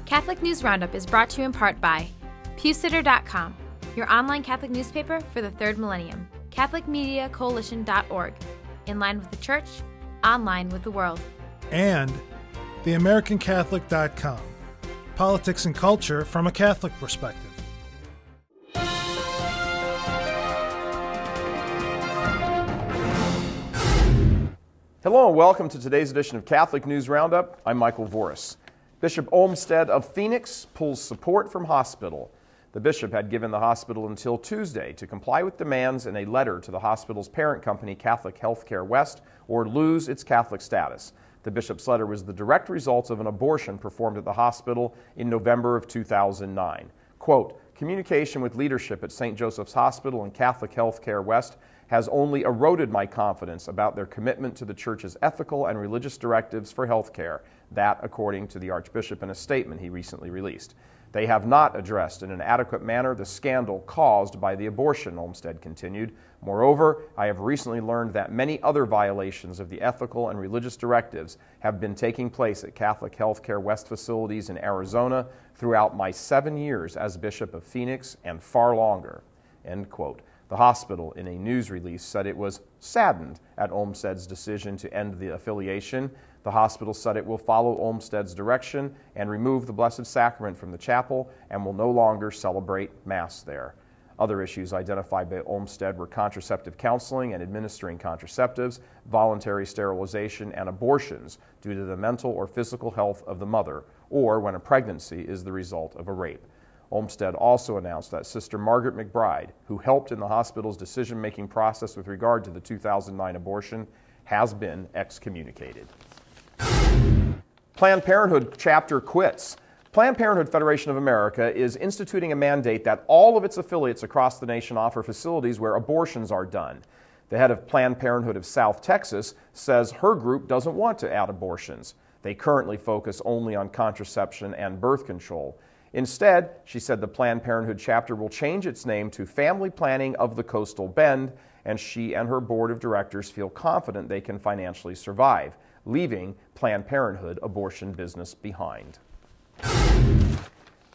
Catholic News Roundup is brought to you in part by PewSitter.com, your online Catholic newspaper for the third millennium, CatholicMediaCoalition.org, in line with the Church, online with the world. And TheAmericanCatholic.com, politics and culture from a Catholic perspective. Hello and welcome to today's edition of Catholic News Roundup. I'm Michael Voris. Bishop Olmstead of Phoenix pulls support from hospital. The bishop had given the hospital until Tuesday to comply with demands in a letter to the hospital's parent company, Catholic Healthcare West, or lose its Catholic status. The bishop's letter was the direct result of an abortion performed at the hospital in November of 2009. Quote, communication with leadership at St. Joseph's Hospital and Catholic Healthcare West has only eroded my confidence about their commitment to the Church's ethical and religious directives for health care. That, according to the Archbishop in a statement he recently released. They have not addressed in an adequate manner the scandal caused by the abortion, Olmstead continued. Moreover, I have recently learned that many other violations of the ethical and religious directives have been taking place at Catholic Healthcare West facilities in Arizona throughout my 7 years as Bishop of Phoenix and far longer. End quote. The hospital, in a news release, said it was saddened at Olmstead's decision to end the affiliation. The hospital said it will follow Olmstead's direction and remove the Blessed Sacrament from the chapel and will no longer celebrate Mass there. Other issues identified by Olmstead were contraceptive counseling and administering contraceptives, voluntary sterilization, and abortions due to the mental or physical health of the mother, or when a pregnancy is the result of a rape. Olmstead also announced that Sister Margaret McBride, who helped in the hospital's decision-making process with regard to the 2009 abortion, has been excommunicated. Planned Parenthood chapter quits. Planned Parenthood Federation of America is instituting a mandate that all of its affiliates across the nation offer facilities where abortions are done. The head of Planned Parenthood of South Texas says her group doesn't want to add abortions. They currently focus only on contraception and birth control. Instead, she said the Planned Parenthood chapter will change its name to Family Planning of the Coastal Bend, and she and her board of directors feel confident they can financially survive, leaving Planned Parenthood abortion business behind.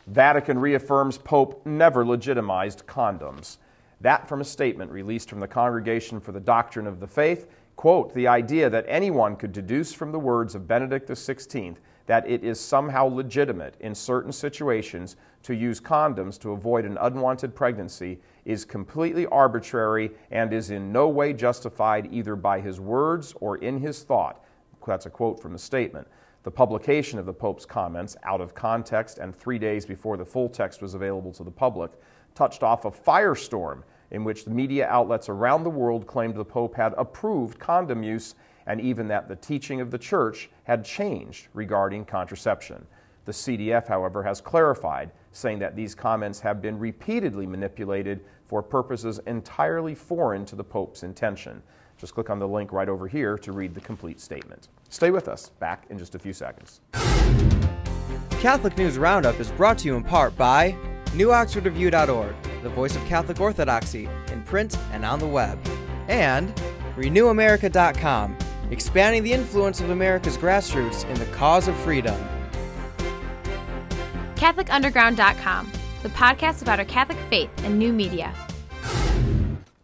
Vatican reaffirms Pope never legitimized condoms. That from a statement released from the Congregation for the Doctrine of the Faith. Quote, the idea that anyone could deduce from the words of Benedict XVI that it is somehow legitimate in certain situations to use condoms to avoid an unwanted pregnancy is completely arbitrary and is in no way justified either by his words or in his thought. That's a quote from the statement. The publication of the Pope's comments out of context and 3 days before the full text was available to the public touched off a firestorm in which the media outlets around the world claimed the Pope had approved condom use and even that the teaching of the Church had changed regarding contraception. The CDF, however, has clarified, saying that these comments have been repeatedly manipulated for purposes entirely foreign to the Pope's intention. Just click on the link right over here to read the complete statement. Stay with us. Back in just a few seconds. Catholic News Roundup is brought to you in part by NewOxfordReview.org, the voice of Catholic Orthodoxy, in print and on the web, and RenewAmerica.com, expanding the influence of America's grassroots in the cause of freedom. CatholicUnderground.com, the podcast about our Catholic faith and new media.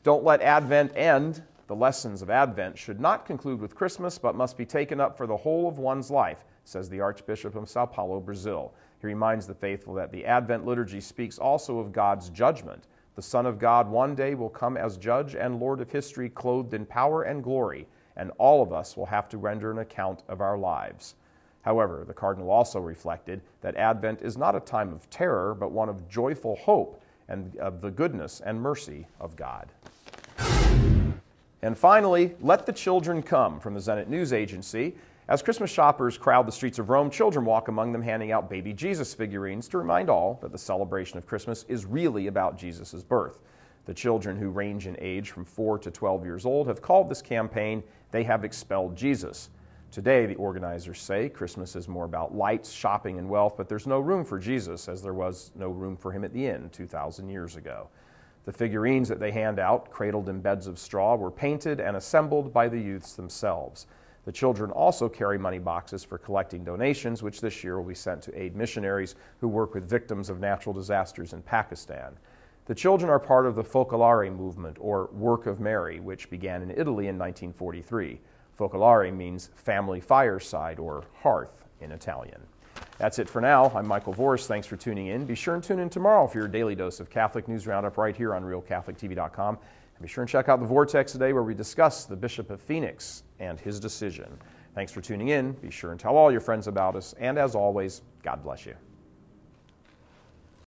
Don't let Advent end. The lessons of Advent should not conclude with Christmas, but must be taken up for the whole of one's life, says the Archbishop of Sao Paulo, Brazil. He reminds the faithful that the Advent liturgy speaks also of God's judgment. The Son of God one day will come as Judge and Lord of history, clothed in power and glory, and all of us will have to render an account of our lives. However, the Cardinal also reflected that Advent is not a time of terror, but one of joyful hope and of the goodness and mercy of God. And finally, let the children come from the Zenit News Agency. As Christmas shoppers crowd the streets of Rome, children walk among them handing out baby Jesus figurines to remind all that the celebration of Christmas is really about Jesus' birth. The children, who range in age from 4 to 12 years old, have called this campaign "They Have Expelled Jesus." Today, the organizers say Christmas is more about lights, shopping, and wealth, but there's no room for Jesus, as there was no room for him at the inn 2,000 years ago. The figurines that they hand out, cradled in beds of straw, were painted and assembled by the youths themselves. The children also carry money boxes for collecting donations, which this year will be sent to aid missionaries who work with victims of natural disasters in Pakistan. The children are part of the Focolare movement, or Work of Mary, which began in Italy in 1943. Focolare means family fireside, or hearth in Italian. That's it for now. I'm Michael Voris. Thanks for tuning in. Be sure and tune in tomorrow for your daily dose of Catholic News Roundup right here on RealCatholicTV.com. And be sure and check out The Vortex today, where we discuss the Bishop of Phoenix and his decision. Thanks for tuning in. Be sure and tell all your friends about us. And as always, God bless you.